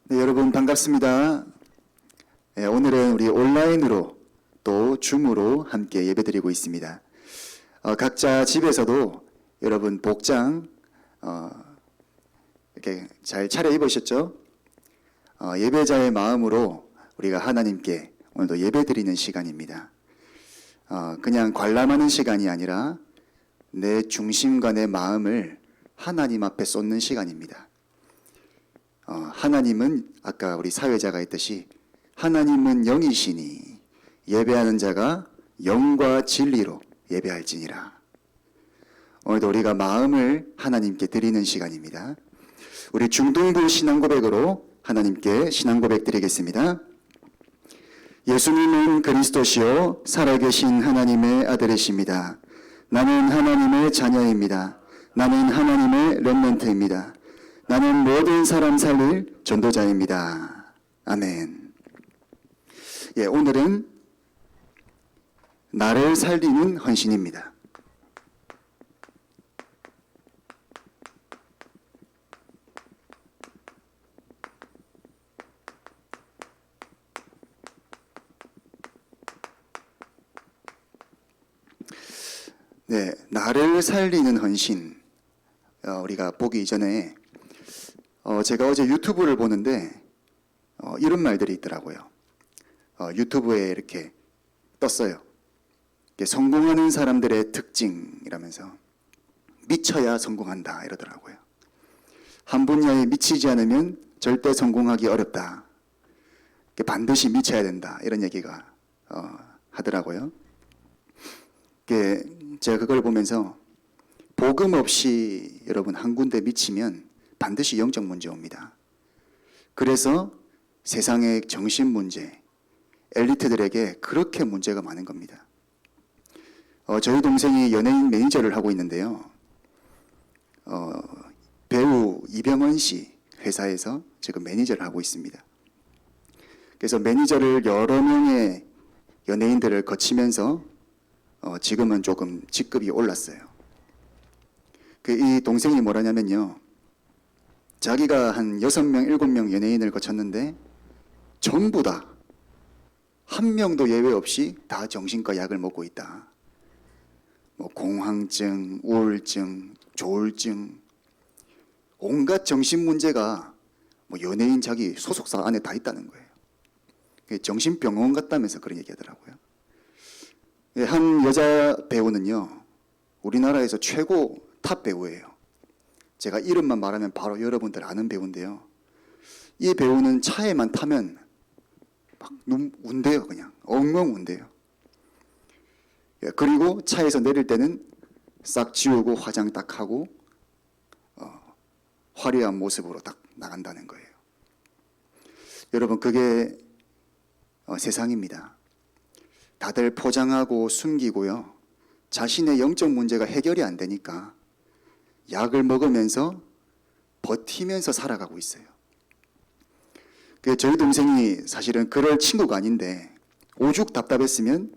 네, 여러분 반갑습니다. 네, 오늘은 우리 온라인으로 또 줌으로 함께 예배드리고 있습니다. 각자 집에서도 여러분 복장 이렇게 잘 차려입으셨죠? 예배자의 마음으로 우리가 하나님께 오늘도 예배드리는 시간입니다. 그냥 관람하는 시간이 아니라 내 중심과 내 마음을 하나님 앞에 쏟는 시간입니다. 하나님은 아까 우리 사회자가 했듯이 하나님은 영이시니 예배하는 자가 영과 진리로 예배할지니라. 오늘도 우리가 마음을 하나님께 드리는 시간입니다. 우리 중동부 신앙고백으로 하나님께 신앙고백 드리겠습니다. 예수님은 그리스도시요 살아계신 하나님의 아들이십니다. 나는 하나님의 자녀입니다. 나는 하나님의 렘넌트입니다. 나는 모든 사람 살릴 전도자입니다. 아멘. 예, 오늘은 나를 살리는 헌신입니다. 네, 나를 살리는 헌신. 우리가 보기 이전에 제가 어제 유튜브를 보는데 이런 말들이 있더라고요. 유튜브에 이렇게 떴어요. 성공하는 사람들의 특징이라면서 미쳐야 성공한다 이러더라고요. 한 분야에 미치지 않으면 절대 성공하기 어렵다. 반드시 미쳐야 된다 이런 얘기가 하더라고요. 제가 그걸 보면서 복음 없이 여러분 한 군데 미치면 반드시 영적 문제 옵니다. 그래서 세상의 정신 문제, 엘리트들에게 그렇게 문제가 많은 겁니다. 저희 동생이 연예인 매니저를 하고 있는데요. 배우 이병헌 씨 회사에서 지금 매니저를 하고 있습니다. 그래서 매니저를 여러 명의 연예인들을 거치면서 지금은 조금 직급이 올랐어요. 이 동생이 뭐라냐면요. 자기가 한 6명, 7명 연예인을 거쳤는데 전부 다 한 명도 예외 없이 다 정신과 약을 먹고 있다. 공황증, 우울증, 조울증, 온갖 정신 문제가 연예인 자기 소속사 안에 다 있다는 거예요. 정신병원 같다면서 그런 얘기하더라고요. 한 여자 배우는요, 우리나라에서 최고 탑 배우예요. 제가 이름만 말하면 바로 여러분들 아는 배우인데요. 이 배우는 차에만 타면 막 운대요. 그냥 엉엉 운대요. 그리고 차에서 내릴 때는 싹 지우고 화장 딱 하고 화려한 모습으로 딱 나간다는 거예요. 여러분 그게 세상입니다. 다들 포장하고 숨기고요. 자신의 영적 문제가 해결이 안 되니까 약을 먹으면서 버티면서 살아가고 있어요. 저희 동생이 사실은 그럴 친구가 아닌데 오죽 답답했으면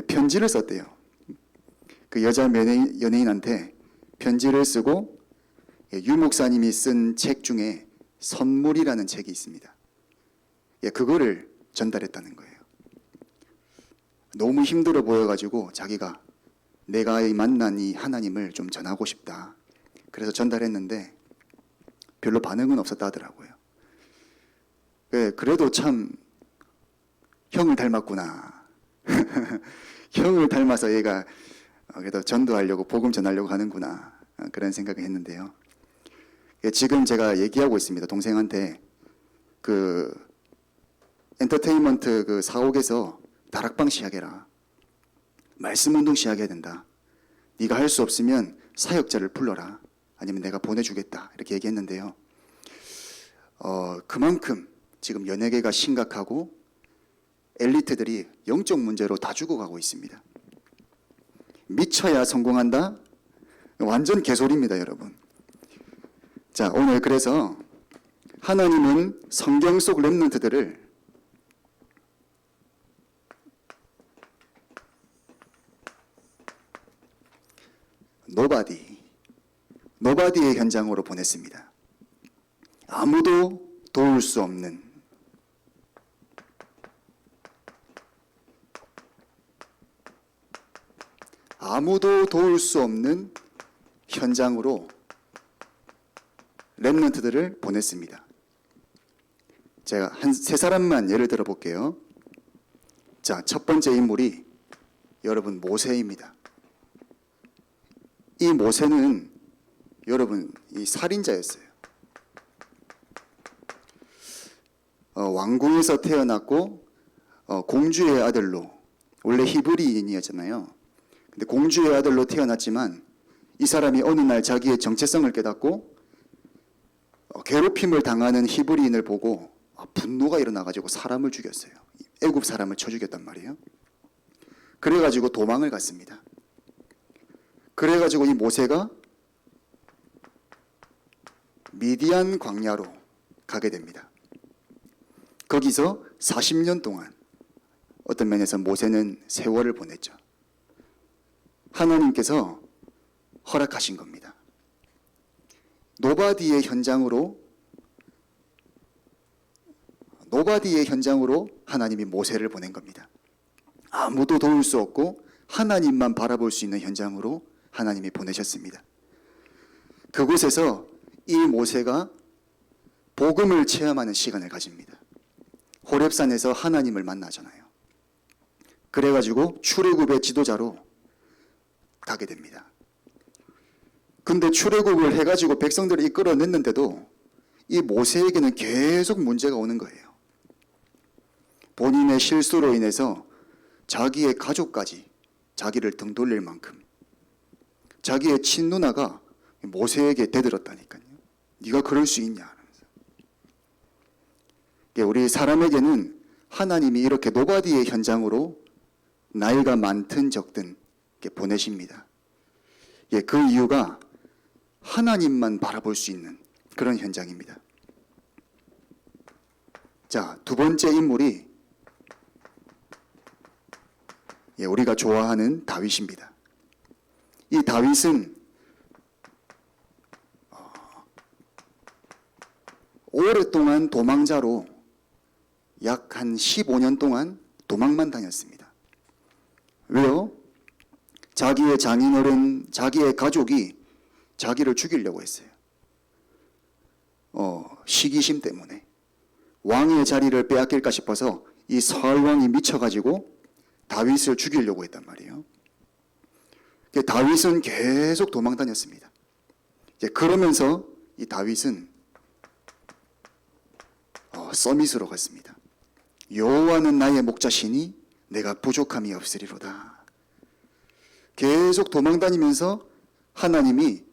편지를 썼대요. 그 여자 연예인한테 편지를 쓰고 유 목사님이 쓴 책 중에 선물이라는 책이 있습니다. 그거를 전달했다는 거예요. 너무 힘들어 보여가지고 자기가 내가 만난 이 하나님을 좀 전하고 싶다. 그래서 전달했는데 별로 반응은 없었다 하더라고요. 그래도 참 형을 닮았구나. 형을 닮아서 얘가 그래도 전도하려고 복음 전하려고 하는구나. 그런 생각을 했는데요. 지금 제가 얘기하고 있습니다. 동생한테 그 엔터테인먼트 그 사옥에서 다락방 시작해라. 말씀 운동 시작해야 된다. 네가 할 수 없으면 사역자를 불러라. 아니면 내가 보내주겠다. 이렇게 얘기했는데요. 그만큼 지금 연예계가 심각하고 엘리트들이 영적 문제로 다 죽어가고 있습니다. 미쳐야 성공한다? 완전 개소리입니다, 여러분. 자, 오늘 그래서 하나님은 성경 속 렘넌트들을 노바디의 현장으로 보냈습니다. 아무도 도울 수 없는 아무도 도울 수 없는 현장으로 렘넌트들을 보냈습니다. 제가 한 세 사람만 예를 들어 볼게요. 자, 첫 번째 인물이 여러분 모세입니다. 이 모세는 여러분 이 살인자였어요. 왕궁에서 태어났고 공주의 아들로, 원래 히브리인이었잖아요. 근데 공주의 아들로 태어났지만 이 사람이 어느 날 자기의 정체성을 깨닫고 괴롭힘을 당하는 히브리인을 보고 분노가 일어나가지고 사람을 죽였어요. 애굽 사람을 쳐 죽였단 말이에요. 그래가지고 도망을 갔습니다. 그래가지고 이 모세가 미디안 광야로 가게 됩니다. 거기서 40년 동안 어떤 면에서 모세는 세월을 보냈죠. 하나님께서 허락하신 겁니다. 노바디의 현장으로 하나님이 모세를 보낸 겁니다. 아무도 도울 수 없고 하나님만 바라볼 수 있는 현장으로 하나님이 보내셨습니다. 그곳에서 이 모세가 복음을 체험하는 시간을 가집니다. 호렙산에서 하나님을 만나잖아요. 그래가지고 출애굽의 지도자로 가게 됩니다. 근데 출애굽을 해가지고 백성들을 이끌어냈는데도 이 모세에게는 계속 문제가 오는 거예요. 본인의 실수로 인해서 자기의 가족까지 자기를 등 돌릴 만큼 자기의 친누나가 모세에게 대들었다니까요. 네가 그럴 수 있냐 하면서. 우리 사람에게는 하나님이 이렇게 노바디의 현장으로 나이가 많든 적든 보내십니다. 그 이유가 하나님만 바라볼 수 있는 그런 현장입니다. 자, 두 번째 인물이 우리가 좋아하는 다윗입니다. 이 다윗은 오랫동안 도망자로 약 한 15년 동안 도망만 다녔습니다. 왜요? 자기의 장인어른, 자기의 가족이 자기를 죽이려고 했어요. 시기심 때문에 왕의 자리를 빼앗길까 싶어서 이 사울 왕이 미쳐가지고 다윗을 죽이려고 했단 말이에요. 다윗은 계속 도망 다녔습니다. 그러면서 이 다윗은 서밋으로 갔습니다. 여호와는 나의 목자시니 내가 부족함이 없으리로다. 계속 도망 다니면서 하나님이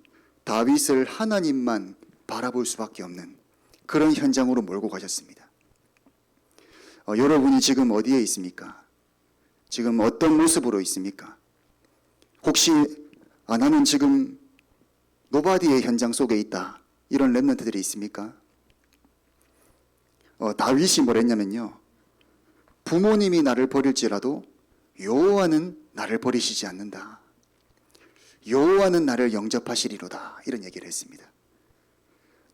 다윗을 하나님만 바라볼 수밖에 없는 그런 현장으로 몰고 가셨습니다. 여러분이 지금 어디에 있습니까? 지금 어떤 모습으로 있습니까? 혹시 나는 지금 노바디의 현장 속에 있다, 이런 렘넌트들이 있습니까? 다윗이 뭘 했냐면요, 부모님이 나를 버릴지라도 여호와는 나를 버리시지 않는다, 여호와는 나를 영접하시리로다, 이런 얘기를 했습니다.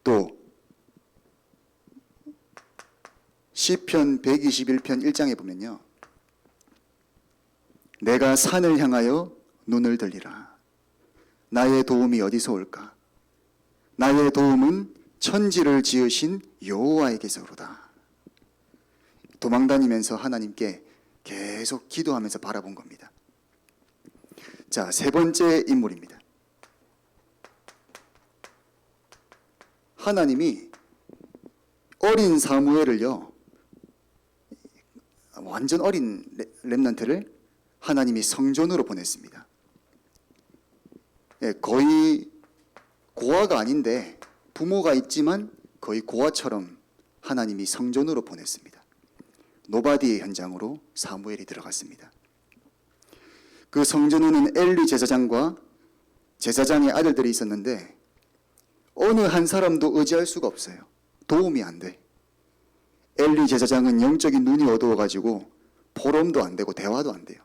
또 시편 121편 1장에 보면요, 내가 산을 향하여 눈을 들리라. 나의 도움이 어디서 올까? 나의 도움은 천지를 지으신 여호와에게서로다. 도망다니면서 하나님께 계속 기도하면서 바라본 겁니다. 자, 세 번째 인물입니다. 하나님이 어린 사무엘을요, 완전 어린 렘넌트를 하나님이 성전으로 보냈습니다. 거의 고아가 아닌데 부모가 있지만 거의 고아처럼 하나님이 성전으로 보냈습니다. 노바디의 현장으로 사무엘이 들어갔습니다. 그 성전에는 엘리 제사장과 제사장의 아들들이 있었는데 어느 한 사람도 의지할 수가 없어요. 도움이 안 돼. 엘리 제사장은 영적인 눈이 어두워가지고 포럼도 안 되고 대화도 안 돼요.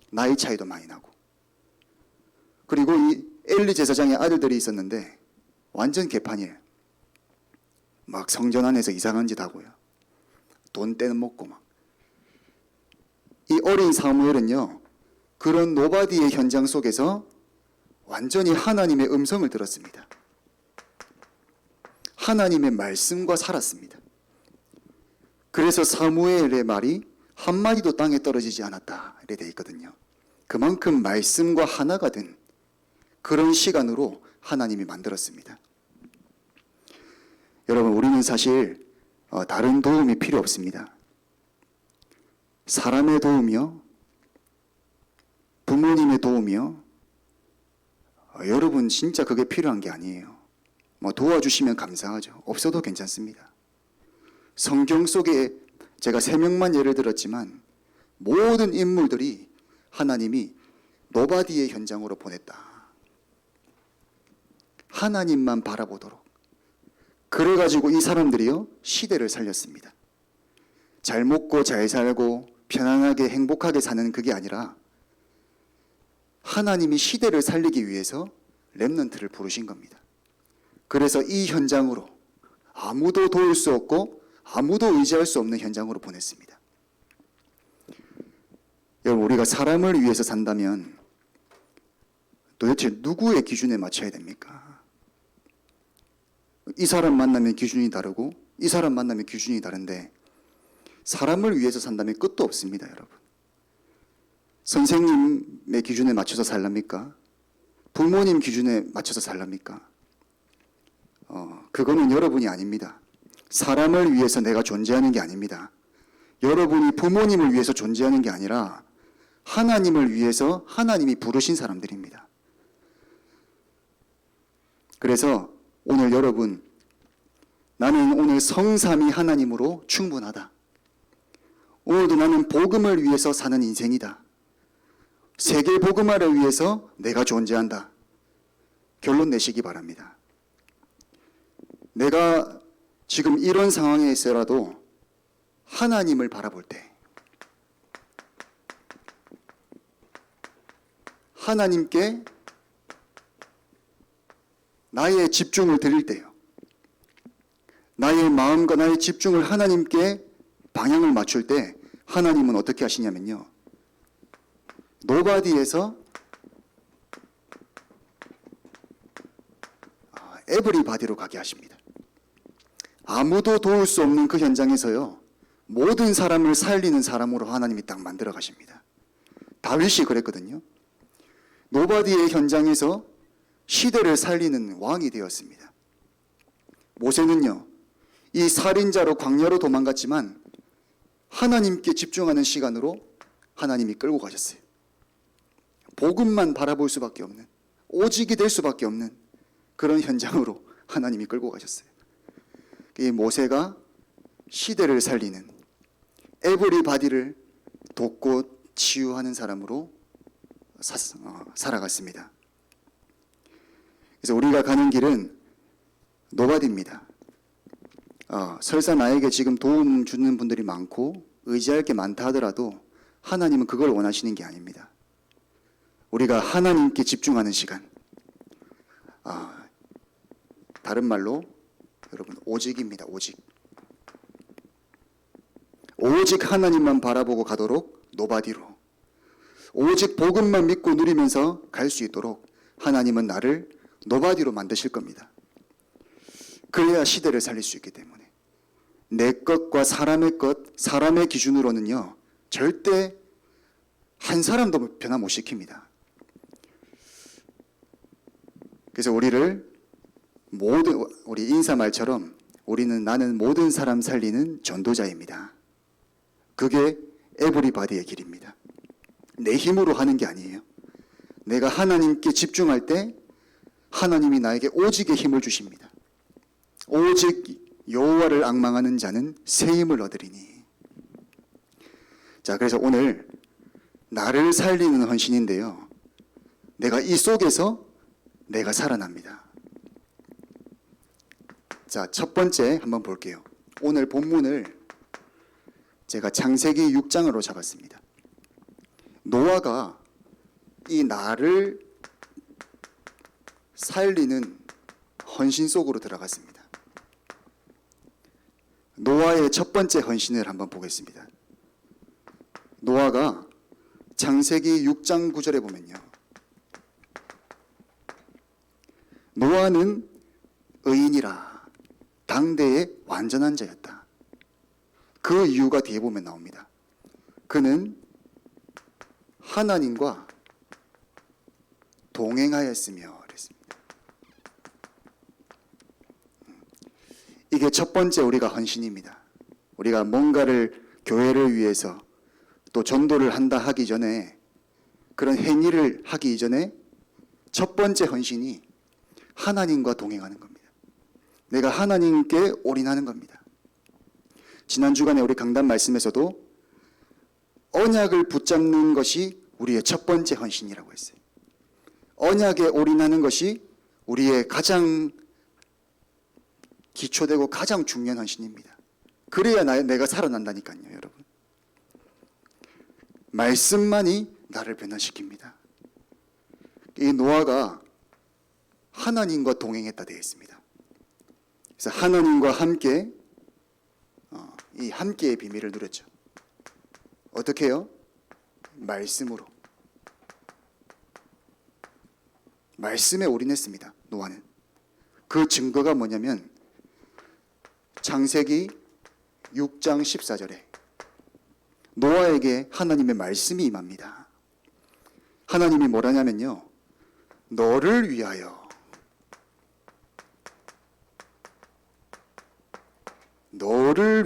나이 차이도 많이 나고. 그리고 이 엘리 제사장의 아들들이 있었는데 완전 개판이에요. 막 성전 안에서 이상한 짓 하고요. 돈 떼는 먹고 막. 이 어린 사무엘은요, 그런 노바디의 현장 속에서 완전히 하나님의 음성을 들었습니다. 하나님의 말씀과 살았습니다. 그래서 사무엘의 말이 한마디도 땅에 떨어지지 않았다 이렇게 되어 있거든요. 그만큼 말씀과 하나가 된 그런 시간으로 하나님이 만들었습니다. 여러분, 우리는 사실 다른 도움이 필요 없습니다. 사람의 도움이요, 부모님의 도움이요, 여러분 진짜 그게 필요한 게 아니에요. 뭐 도와주시면 감사하죠. 없어도 괜찮습니다. 성경 속에 제가 3명만 예를 들었지만 모든 인물들이 하나님이 노바디의 현장으로 보냈다. 하나님만 바라보도록. 그래가지고 이 사람들이요, 시대를 살렸습니다. 잘 먹고 잘 살고 편안하게 행복하게 사는 그게 아니라 하나님이 시대를 살리기 위해서 렘넌트를 부르신 겁니다. 그래서 이 현장으로 아무도 도울 수 없고 아무도 의지할 수 없는 현장으로 보냈습니다. 여러분, 우리가 사람을 위해서 산다면 도대체 누구의 기준에 맞춰야 됩니까? 이 사람 만나면 기준이 다르고 이 사람 만나면 기준이 다른데 사람을 위해서 산다면 끝도 없습니다, 여러분. 선생님의 기준에 맞춰서 살랍니까? 부모님 기준에 맞춰서 살랍니까? 그거는 여러분이 아닙니다. 사람을 위해서 내가 존재하는 게 아닙니다. 여러분이 부모님을 위해서 존재하는 게 아니라 하나님을 위해서 하나님이 부르신 사람들입니다. 그래서 오늘 여러분, 나는 오늘 성삼위 하나님으로 충분하다. 오늘도 나는 복음을 위해서 사는 인생이다. 세계 복음화를 위해서 내가 존재한다. 결론 내시기 바랍니다. 내가 지금 이런 상황에 있어라도 하나님을 바라볼 때, 하나님께 나의 집중을 드릴 때요, 나의 마음과 나의 집중을 하나님께 방향을 맞출 때 하나님은 어떻게 하시냐면요, 노바디에서 에브리바디로 가게 하십니다. 아무도 도울 수 없는 그 현장에서요, 모든 사람을 살리는 사람으로 하나님이 딱 만들어 가십니다. 다윗이 그랬거든요. 노바디의 현장에서 시대를 살리는 왕이 되었습니다. 모세는요, 이 살인자로 광야로 도망갔지만 하나님께 집중하는 시간으로 하나님이 끌고 가셨어요. 복음만 바라볼 수밖에 없는, 오직이 될 수밖에 없는 그런 현장으로 하나님이 끌고 가셨어요. 이 모세가 시대를 살리는, 에브리바디를 돕고 치유하는 사람으로 살아갔습니다. 그래서 우리가 가는 길은 노바디입니다. 설사 나에게 지금 도움 주는 분들이 많고 의지할 게 많다 하더라도 하나님은 그걸 원하시는 게 아닙니다. 우리가 하나님께 집중하는 시간, 다른 말로 여러분, 오직입니다. 오직 하나님만 바라보고 가도록 노바디로, 오직 복음만 믿고 누리면서 갈 수 있도록 하나님은 나를 노바디로 만드실 겁니다. 그래야 시대를 살릴 수 있기 때문에. 내 것과 사람의 것, 사람의 기준으로는요, 절대 한 사람도 변화 못 시킵니다. 그래서 우리 인사말처럼 나는 모든 사람 살리는 전도자입니다. 그게 에브리바디의 길입니다. 내 힘으로 하는 게 아니에요. 내가 하나님께 집중할 때 하나님이 나에게 오직의 힘을 주십니다. 오직 여호와를 앙망하는 자는 새 힘을 얻으리니. 자, 그래서 오늘 나를 살리는 헌신인데요, 내가 이 속에서 내가 살아납니다. 자, 첫 번째 한번 볼게요. 오늘 본문을 제가 창세기 6장으로 잡았습니다. 노아가 이 나를 살리는 헌신 속으로 들어갔습니다. 노아의 첫 번째 헌신을 한번 보겠습니다. 노아가 창세기 6장 9절에 보면요. 노아는 의인이라 당대의 완전한 자였다. 그 이유가 뒤에 보면 나옵니다. 그는 하나님과 동행하였으며 그랬습니다. 이게 첫 번째 우리가 헌신입니다. 우리가 뭔가를 교회를 위해서 또 전도를 한다 하기 전에, 그런 행위를 하기 이전에 첫 번째 헌신이 하나님과 동행하는 겁니다. 내가 하나님께 올인하는 겁니다. 지난 주간에 우리 강단 말씀에서도 언약을 붙잡는 것이 우리의 첫 번째 헌신이라고 했어요. 언약에 올인하는 것이 우리의 가장 기초되고 가장 중요한 헌신입니다. 그래야 내가 살아난다니까요, 여러분. 말씀만이 나를 변화시킵니다. 이 노아가 하나님과 동행했다 되어 있습니다. 그래서 하나님과 함께 이 함께의 비밀을 누렸죠. 어떻게 해요? 말씀으로. 말씀에 올인했습니다. 노아는. 그 증거가 뭐냐면 창세기 6장 14절에 노아에게 하나님의 말씀이 임합니다. 하나님이 뭐라냐면요. 너를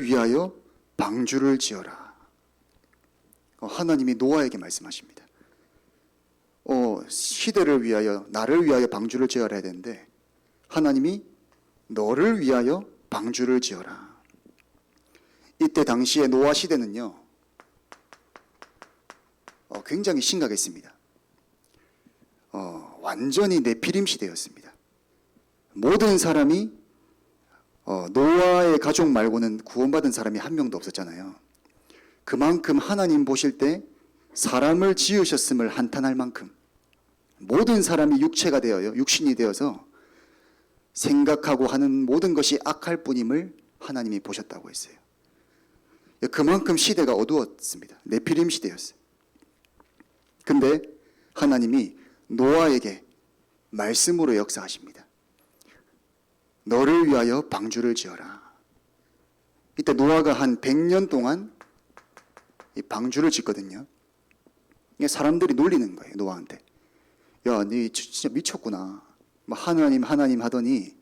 위하여 방주를 지어라. 하나님이 노아에게 말씀하십니다. 시대를 위하여, 나를 위하여 방주를 지어라 해야 되는데 하나님이 너를 위하여 방주를 지어라. 이때 당시에 노아 시대는요, 굉장히 심각했습니다. 완전히 네피림 시대였습니다. 모든 사람이 노아의 가족 말고는 구원받은 사람이 한 명도 없었잖아요. 그만큼 하나님 보실 때 사람을 지으셨음을 한탄할 만큼 모든 사람이 육신이 되어서 생각하고 하는 모든 것이 악할 뿐임을 하나님이 보셨다고 했어요. 그만큼 시대가 어두웠습니다. 네피림 시대였어요. 근데 하나님이 노아에게 말씀으로 역사하십니다. 너를 위하여 방주를 지어라. 이때 노아가 한 100년 동안 이 방주를 짓거든요. 사람들이 놀리는 거예요, 노아한테. 야, 너 진짜 미쳤구나. 하나님 하더니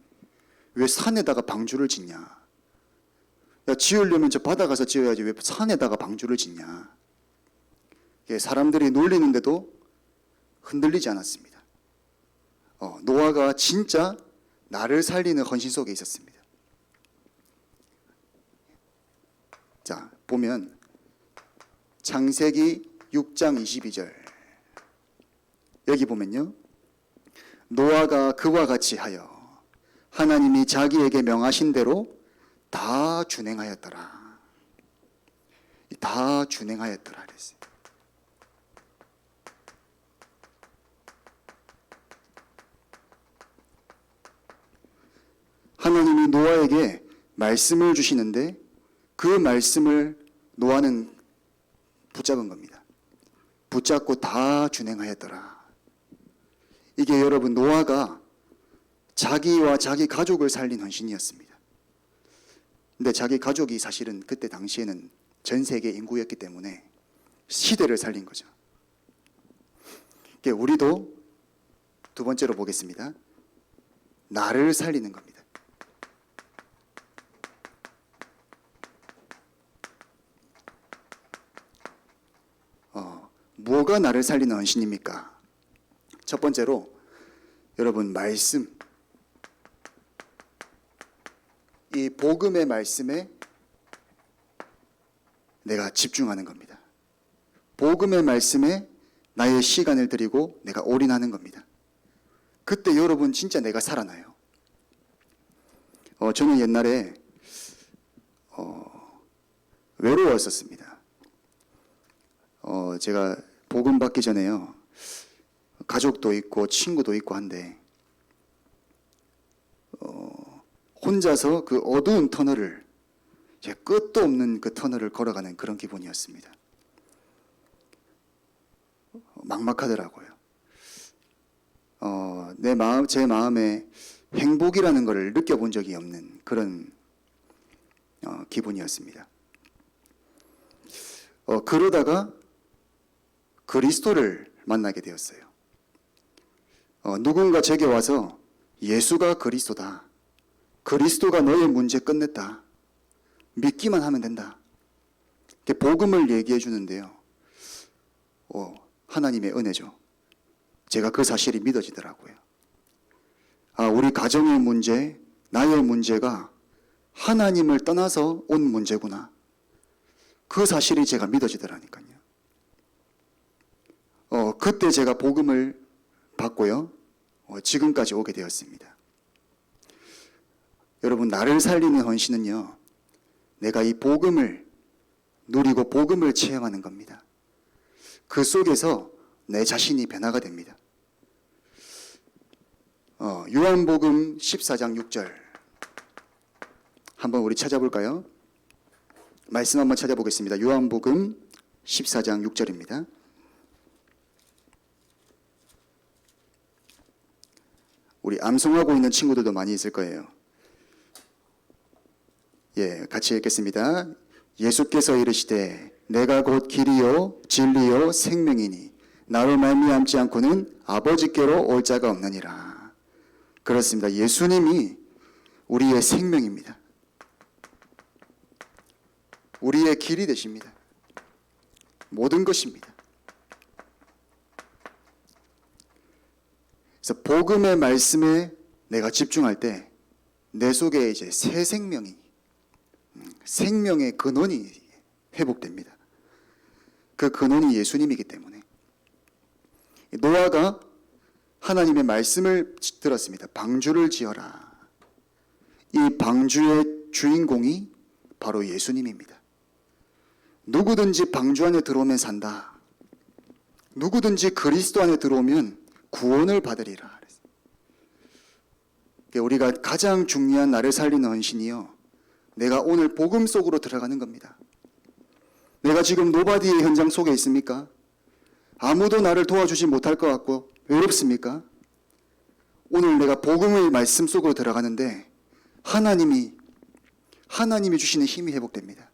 왜 산에다가 방주를 짓냐. 야, 지으려면 저 바다 가서 지어야지 왜 산에다가 방주를 짓냐. 사람들이 놀리는데도 흔들리지 않았습니다. 노아가 진짜 나를 살리는 헌신 속에 있었습니다. 자, 보면 창세기 6장 22절 여기 보면요. 노아가 그와 같이 하여 하나님이 자기에게 명하신 대로 다 준행하였더라. 다 준행하였더라 그랬어요. 하나님이 노아에게 말씀을 주시는데 그 말씀을 노아는 붙잡은 겁니다. 붙잡고 다 준행하였더라. 이게 여러분 노아가 자기와 자기 가족을 살린 헌신이었습니다. 근데 자기 가족이 사실은 그때 당시에는 전 세계 인구였기 때문에 시대를 살린 거죠. 우리도 두 번째로 보겠습니다. 나를 살리는 겁니다. 뭐가 나를 살리는 헌신입니까? 첫 번째로 여러분 말씀, 이 복음의 말씀에 내가 집중하는 겁니다. 복음의 말씀에 나의 시간을 드리고 내가 올인하는 겁니다. 그때 여러분 진짜 내가 살아나요. 저는 옛날에 외로웠었습니다. 제가 복음 받기 전에요. 가족도 있고 친구도 있고 한데 혼자서 그 어두운 터널을 제 끝도 없는 그 터널을 걸어가는 그런 기분이었습니다. 막막하더라고요. 제 마음에 행복이라는 것을 느껴본 적이 없는 그런 기분이었습니다. 그러다가 그리스도를 만나게 되었어요. 누군가 제게 와서 예수가 그리스도다. 그리스도가 너의 문제 끝냈다. 믿기만 하면 된다. 이렇게 복음을 얘기해 주는데요. 하나님의 은혜죠. 제가 그 사실이 믿어지더라고요. 우리 가정의 문제, 나의 문제가 하나님을 떠나서 온 문제구나. 그 사실이 제가 믿어지더라니까요. 그때 제가 복음을 받고요. 지금까지 오게 되었습니다. 여러분, 나를 살리는 헌신은요, 내가 이 복음을 누리고 복음을 체험하는 겁니다. 그 속에서 내 자신이 변화가 됩니다. 요한복음 14장 6절 한번 우리 찾아볼까요? 말씀 한번 찾아보겠습니다. 요한복음 14장 6절입니다. 우리 암송하고 있는 친구들도 많이 있을 거예요. 같이 읽겠습니다. 예수께서 이르시되 내가 곧 길이요 진리요 생명이니 나로 말미암지 않고는 아버지께로 올 자가 없느니라. 그렇습니다. 예수님이 우리의 생명입니다. 우리의 길이 되십니다. 모든 것입니다. 그래서 복음의 말씀에 내가 집중할 때 내 속에 이제 새 생명이, 생명의 근원이 회복됩니다. 그 근원이 예수님이기 때문에. 노아가 하나님의 말씀을 들었습니다. 방주를 지어라. 이 방주의 주인공이 바로 예수님입니다. 누구든지 방주 안에 들어오면 산다. 누구든지 그리스도 안에 들어오면 구원을 받으리라. 우리가 가장 중요한 나를 살리는 헌신이요, 내가 오늘 복음 속으로 들어가는 겁니다. 내가 지금 노바디의 현장 속에 있습니까? 아무도 나를 도와주지 못할 것 같고 외롭습니까? 오늘 내가 복음의 말씀 속으로 들어가는데 하나님이 주시는 힘이 회복됩니다.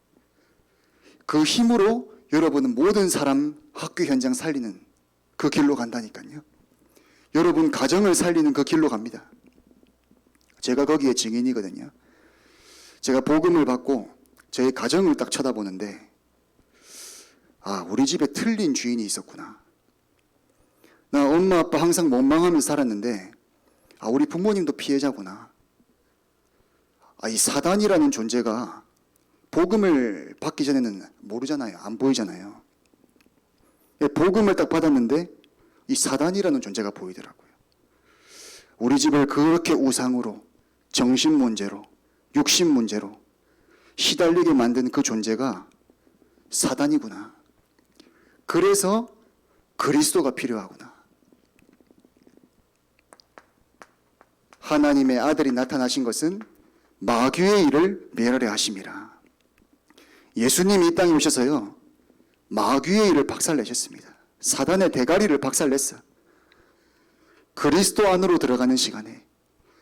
그 힘으로 여러분은 모든 사람 학교 현장 살리는 그 길로 간다니까요. 여러분 가정을 살리는 그 길로 갑니다. 제가 거기에 증인이거든요. 제가 복음을 받고 저희 가정을 딱 쳐다보는데 우리 집에 틀린 주인이 있었구나. 나 엄마 아빠 항상 원망하면서 살았는데 우리 부모님도 피해자구나. 이 사단이라는 존재가 복음을 받기 전에는 모르잖아요. 안 보이잖아요. 복음을 딱 받았는데 이 사단이라는 존재가 보이더라고요. 우리 집을 그렇게 우상으로, 정신 문제로, 육신 문제로 시달리게 만든 그 존재가 사단이구나. 그래서 그리스도가 필요하구나. 하나님의 아들이 나타나신 것은 마귀의 일을 멸하려 하심이라. 예수님이 이 땅에 오셔서요, 마귀의 일을 박살내셨습니다. 사단의 대가리를 박살냈어. 그리스도 안으로 들어가는 시간에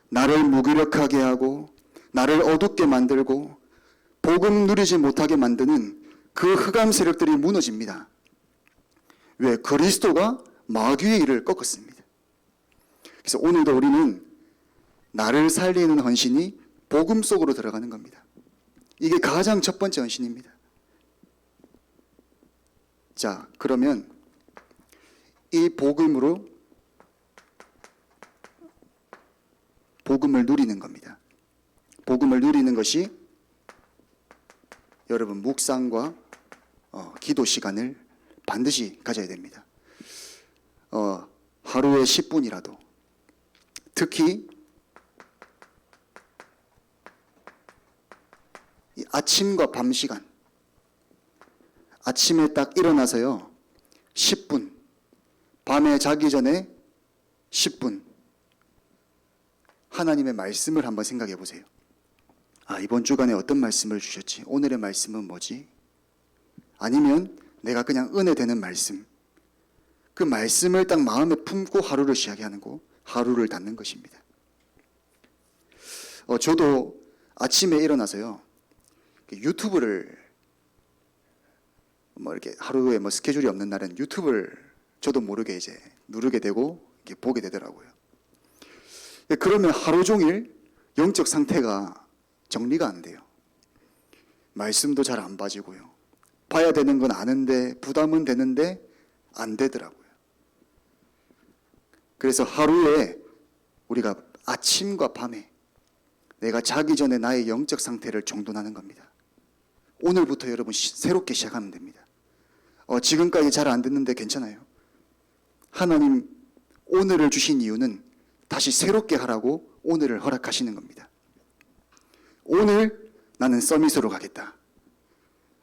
나를 무기력하게 하고 나를 어둡게 만들고 복음 누리지 못하게 만드는 그 흑암 세력들이 무너집니다. 왜? 그리스도가 마귀의 일을 꺾었습니다. 그래서 오늘도 우리는 나를 살리는 헌신이 복음 속으로 들어가는 겁니다. 이게 가장 첫 번째 헌신입니다. 자, 그러면 이 복음으로 복음을 누리는 겁니다. 복음을 누리는 것이 여러분 묵상과 기도 시간을 반드시 가져야 됩니다. 하루에 10분이라도, 특히 이 아침과 밤 시간, 아침에 딱 일어나서요 10분, 밤에 자기 전에 10분 하나님의 말씀을 한번 생각해 보세요. 이번 주간에 어떤 말씀을 주셨지? 오늘의 말씀은 뭐지? 아니면 내가 그냥 은혜 되는 말씀, 그 말씀을 딱 마음에 품고 하루를 시작하는 거, 하루를 닫는 것입니다. 저도 아침에 일어나서요, 유튜브를 이렇게 하루에 스케줄이 없는 날은 유튜브를 저도 모르게 이제 누르게 되고 이렇게 보게 되더라고요. 그러면 하루 종일 영적 상태가 정리가 안 돼요. 말씀도 잘 안 봐지고요. 봐야 되는 건 아는데 부담은 되는데 안 되더라고요. 그래서 하루에 우리가 아침과 밤에 내가 자기 전에 나의 영적 상태를 정돈하는 겁니다. 오늘부터 여러분 새롭게 시작하면 됩니다. 지금까지 잘 안 됐는데 괜찮아요. 하나님 오늘을 주신 이유는 다시 새롭게 하라고 오늘을 허락하시는 겁니다. 오늘 나는 서밋으로 가겠다.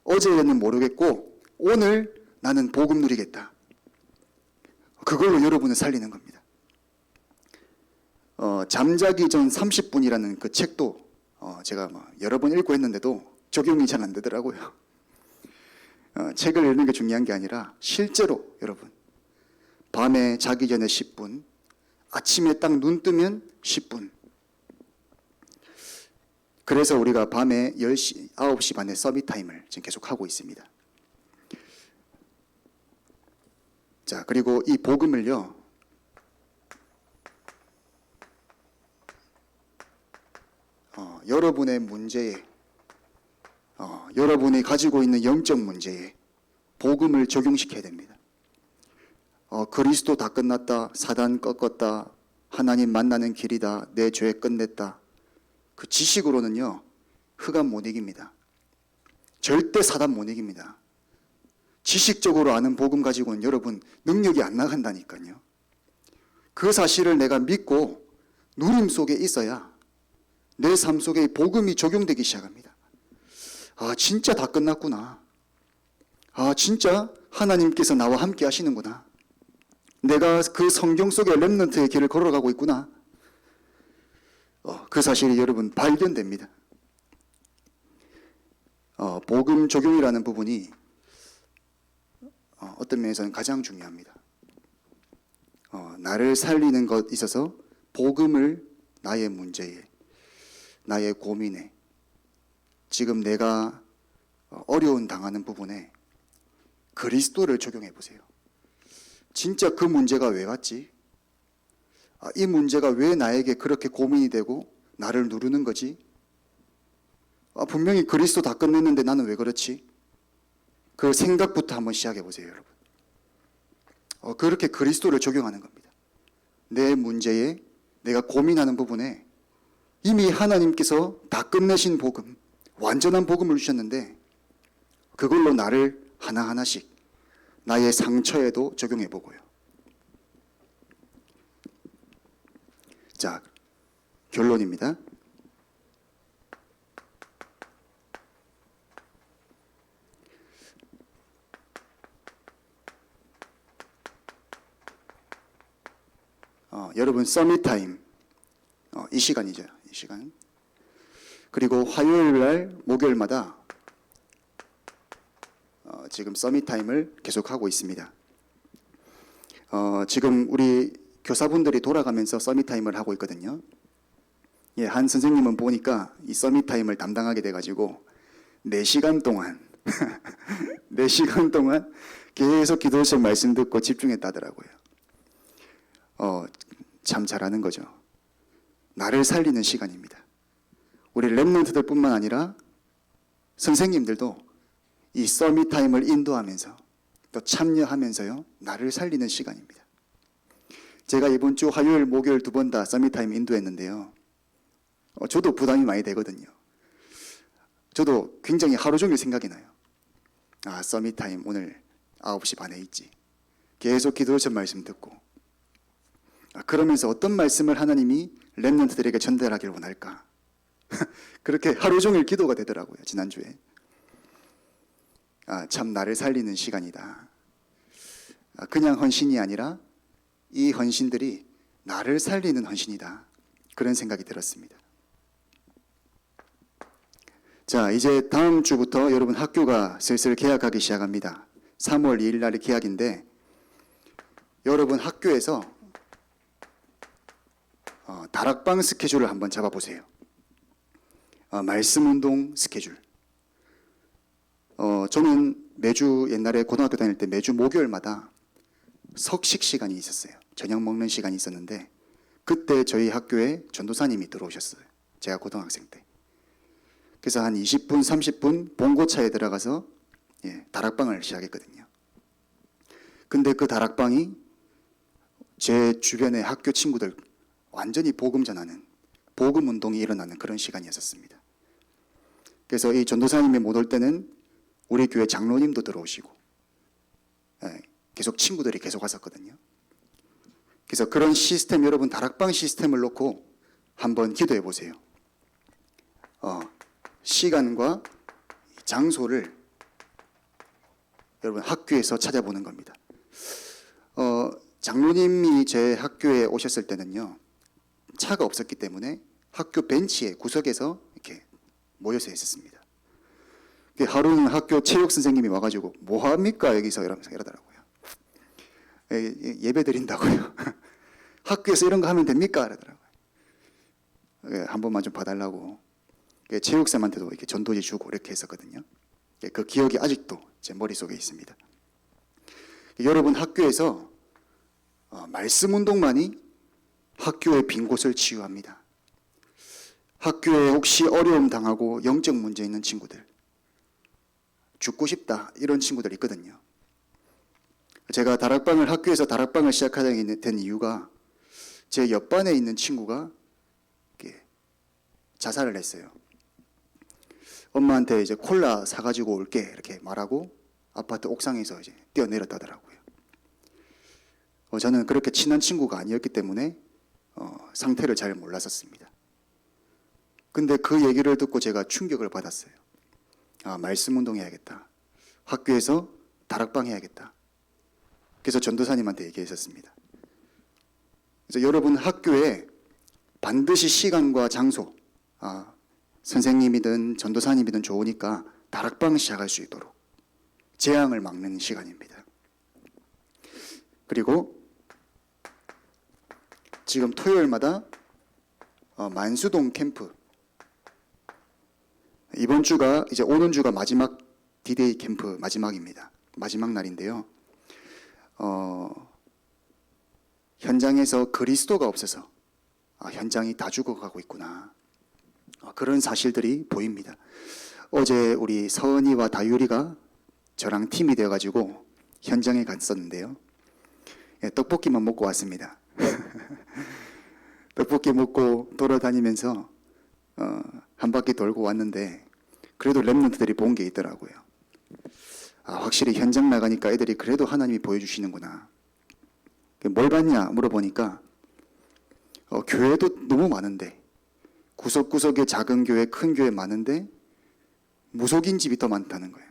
어제는 모르겠고 오늘 나는 복음 누리겠다. 그걸로 여러분을 살리는 겁니다. 잠자기 전 30분이라는 그 책도 제가 여러 번 읽고 했는데도 적용이 잘 안 되더라고요. 책을 읽는 게 중요한 게 아니라 실제로 여러분 밤에 자기 전에 10분, 아침에 딱 눈 뜨면 10분. 그래서 우리가 밤에 10시, 9시 반에 서밋 타임을 지금 계속 하고 있습니다. 자, 그리고 이 복음을요, 여러분의 문제에, 여러분이 가지고 있는 영적 문제에 복음을 적용시켜야 됩니다. 그리스도 다 끝났다, 사단 꺾었다, 하나님 만나는 길이다, 내 죄 끝냈다. 그 지식으로는요, 흑암 못 이깁니다. 절대 사단 못 이깁니다. 지식적으로 아는 복음 가지고는 여러분 능력이 안 나간다니까요. 그 사실을 내가 믿고 누림 속에 있어야 내 삶 속에 복음이 적용되기 시작합니다. 진짜 다 끝났구나. 진짜 하나님께서 나와 함께 하시는구나. 내가 그 성경 속의 렘넌트의 길을 걸어가고 있구나. 그 사실이 여러분 발견됩니다. 복음 적용이라는 부분이 어떤 면에서는 가장 중요합니다. 나를 살리는 것 있어서 복음을 나의 문제에, 나의 고민에, 지금 내가 어려운 당하는 부분에 그리스도를 적용해 보세요. 진짜 그 문제가 왜 왔지? 이 문제가 왜 나에게 그렇게 고민이 되고 나를 누르는 거지? 분명히 그리스도 다 끝냈는데 나는 왜 그렇지? 그 생각부터 한번 시작해 보세요, 여러분. 그렇게 그리스도를 적용하는 겁니다. 내 문제에, 내가 고민하는 부분에 이미 하나님께서 다 끝내신 복음, 완전한 복음을 주셨는데 그걸로 나를 하나하나씩 나의 상처에도 적용해 보고요. 자, 결론입니다. 여러분 서밋 타임, 이 시간이죠. 이 시간. 그리고 화요일 날, 목요일마다 지금 서밋 타임을 계속하고 있습니다. 지금 우리 교사분들이 돌아가면서 서밋 타임을 하고 있거든요. 한 선생님은 보니까 이 서밋 타임을 담당하게 돼가지고 4시간 동안 4시간 동안 계속 기도실 말씀 듣고 집중했다더라고요. 참 잘하는 거죠. 나를 살리는 시간입니다. 우리 렘넌트들 뿐만 아니라 선생님들도 이 서밋 타임을 인도하면서 또 참여하면서요, 나를 살리는 시간입니다. 제가 이번 주 화요일, 목요일 2번 다 서밋 타임 인도했는데요. 저도 부담이 많이 되거든요. 저도 굉장히 하루 종일 생각이 나요. 서밋 타임 오늘 9시 반에 있지. 계속 기도하신 말씀 듣고. 그러면서 어떤 말씀을 하나님이 렘넌트들에게 전달하기를 원할까? 그렇게 하루 종일 기도가 되더라고요, 지난주에. 참 나를 살리는 시간이다. 그냥 헌신이 아니라 이 헌신들이 나를 살리는 헌신이다. 그런 생각이 들었습니다. 자, 이제 다음 주부터 여러분 학교가 슬슬 개학하기 시작합니다. 3월 2일 날이 개학인데 여러분 학교에서 다락방 스케줄을 한번 잡아보세요. 말씀 운동 스케줄. 저는 매주 옛날에 고등학교 다닐 때 매주 목요일마다 석식 시간이 있었어요. 저녁 먹는 시간이 있었는데 그때 저희 학교에 전도사님이 들어오셨어요. 제가 고등학생 때. 그래서 한 20분, 30분 봉고차에 들어가서 다락방을 시작했거든요. 근데 그 다락방이 제 주변의 학교 친구들 완전히 복음 전하는, 복음 운동이 일어나는 그런 시간이었습니다. 그래서 이 전도사님이 못 올 때는 우리 교회 장로님도 들어오시고 계속 친구들이 계속 왔었거든요. 그래서 그런 시스템, 여러분 다락방 시스템을 놓고 한번 기도해 보세요. 시간과 장소를 여러분 학교에서 찾아보는 겁니다. 장로님이 제 학교에 오셨을 때는요, 차가 없었기 때문에 학교 벤치에 구석에서 이렇게 모여서 했었습니다. 하루는 학교 체육 선생님이 와가지고 뭐 합니까 여기서 이러더라고요. 예배 드린다고요. 학교에서 이런 거 하면 됩니까? 이러더라고요. 한 번만 좀 봐달라고. 체육쌤한테도 이렇게 전도지 주고 이렇게 했었거든요. 그 기억이 아직도 제 머릿속에 있습니다. 여러분 학교에서 말씀 운동만이 학교의 빈 곳을 치유합니다. 학교에 혹시 어려움 당하고 영적 문제 있는 친구들, 죽고 싶다 이런 친구들 있거든요. 제가 학교에서 다락방을 시작하게 된 이유가 제 옆반에 있는 친구가 자살을 했어요. 엄마한테 이제 콜라 사가지고 올게 이렇게 말하고 아파트 옥상에서 이제 뛰어내렸다더라고요. 저는 그렇게 친한 친구가 아니었기 때문에 상태를 잘 몰랐었습니다. 근데 그 얘기를 듣고 제가 충격을 받았어요. 말씀 운동해야겠다. 학교에서 다락방 해야겠다. 그래서 전도사님한테 얘기했었습니다. 그래서 여러분 학교에 반드시 시간과 장소, 선생님이든 전도사님이든 좋으니까 다락방 시작할 수 있도록 재앙을 막는 시간입니다. 그리고 지금 토요일마다 만수동 캠프, 이번 주가 이제 오는 주가 마지막 디데이 캠프 마지막입니다. 마지막 날인데요. 현장에서 그리스도가 없어서 현장이 다 죽어가고 있구나. 그런 사실들이 보입니다. 어제 우리 서은이와 다유리가 저랑 팀이 되어가지고 현장에 갔었는데요. 떡볶이만 먹고 왔습니다. 떡볶이 먹고 돌아다니면서 한 바퀴 돌고 왔는데 그래도 렘넌트들이 본 게 있더라고요. 확실히 현장 나가니까 애들이 그래도 하나님이 보여주시는구나. 뭘 봤냐 물어보니까 교회도 너무 많은데 구석구석에 작은 교회, 큰 교회 많은데 무속인 집이 더 많다는 거예요.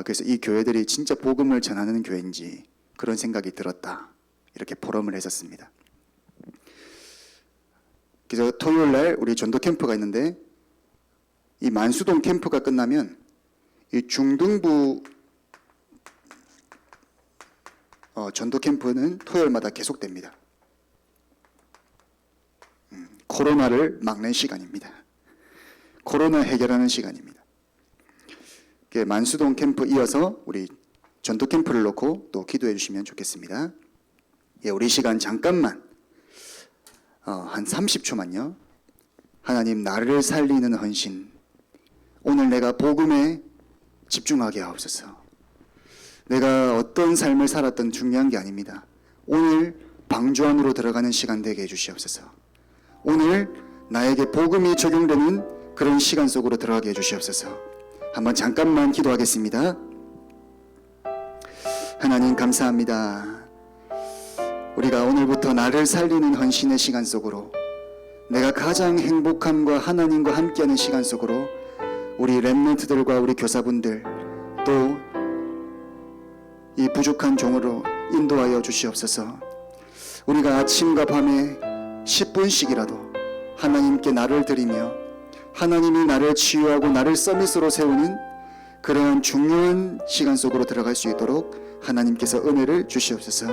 그래서 이 교회들이 진짜 복음을 전하는 교회인지 그런 생각이 들었다. 이렇게 포럼을 했었습니다. 그래서 토요일 날 우리 전도 캠프가 있는데 이 만수동 캠프가 끝나면 이 중등부 전도 캠프는 토요일마다 계속됩니다. 코로나를 막는 시간입니다. 코로나 해결하는 시간입니다. 만수동 캠프 이어서 우리 전도 캠프를 놓고 또 기도해 주시면 좋겠습니다. 우리 시간 잠깐만 한 30초만요. 하나님, 나를 살리는 헌신, 오늘 내가 복음에 집중하게 하옵소서. 내가 어떤 삶을 살았던 중요한 게 아닙니다. 오늘 방주 안으로 들어가는 시간 되게 해주시옵소서. 오늘 나에게 복음이 적용되는 그런 시간 속으로 들어가게 해주시옵소서. 한번 잠깐만 기도하겠습니다. 하나님 감사합니다. 우리가 오늘부터 나를 살리는 헌신의 시간 속으로, 내가 가장 행복함과 하나님과 함께하는 시간 속으로 우리 렘넌트들과 우리 교사분들 또 이 부족한 종으로 인도하여 주시옵소서. 우리가 아침과 밤에 10분씩이라도 하나님께 나를 드리며 하나님이 나를 치유하고 나를 서밋으로 세우는 그러한 중요한 시간 속으로 들어갈 수 있도록 하나님께서 은혜를 주시옵소서.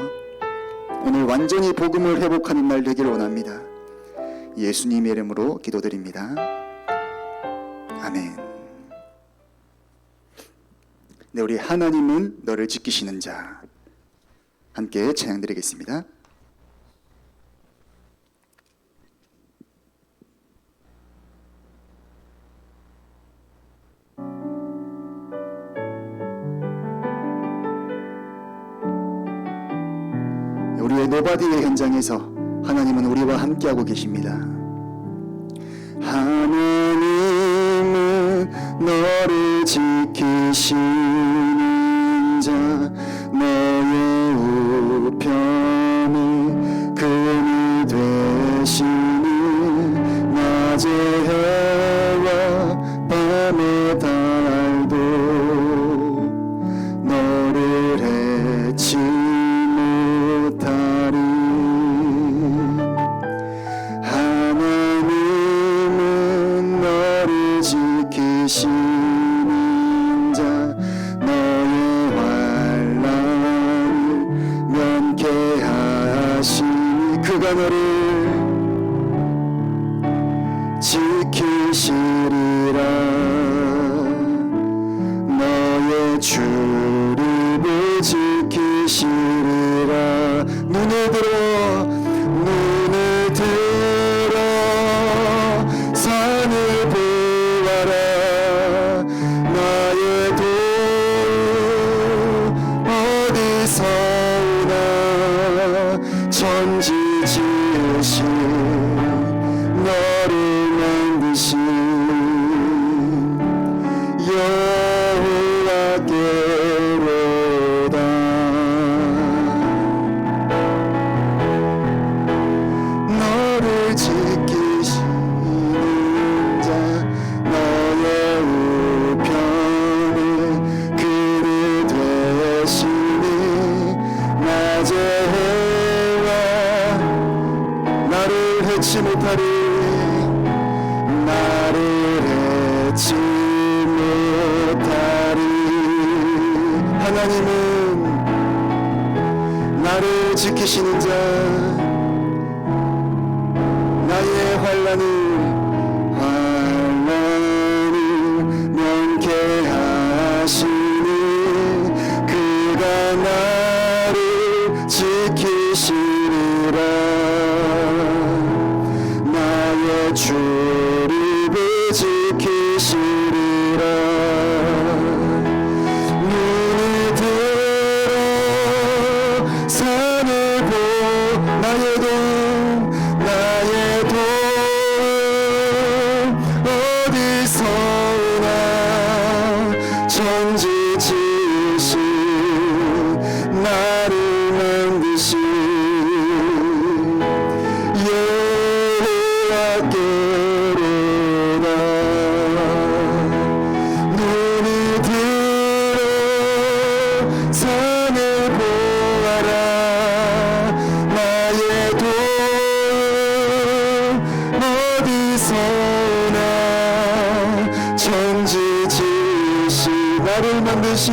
오늘 완전히 복음을 회복하는 날 되기를 원합니다. 예수님의 이름으로 기도드립니다. 아멘. 네, 우리 하나님은 너를 지키시는 자 함께 찬양드리겠습니다. 우리의 노바디의 현장에서 하나님은 우리와 함께하고 계십니다. 하나님은 너를 지키시는 자, 너의 우편에 금이 되시는 낮의 해와 밤의 달도 너를 해치 못하리. 하나님은 너를 지키시는 자, 너의 환난을 면케하시니 그가 너를 지키시리라. 너의 출입을 지키시리라. 눈을 들어 산을 보아라. 나의 도 어디서 오나. 천지 지으신 너를 만드신 여호와께로다. 너를 지키시는 자, 너의 우편에 그를 되시니 낮의 해와 나를 해치 못하리. 나를 해치 못하리. 하나님은 나를 지키시는 자, 나의 환난을 면케하시니 그가 나를 지키시리라. 나의 출입을 지키시리라. 눈을 들어 산을 보 나의 도 어디서 오나. 천지 지으신 나를 만드신 여호와께로다. 눈이 들어 산을 보아라. 나의 도 어디서 오나. 천지 지으신 나를 만드신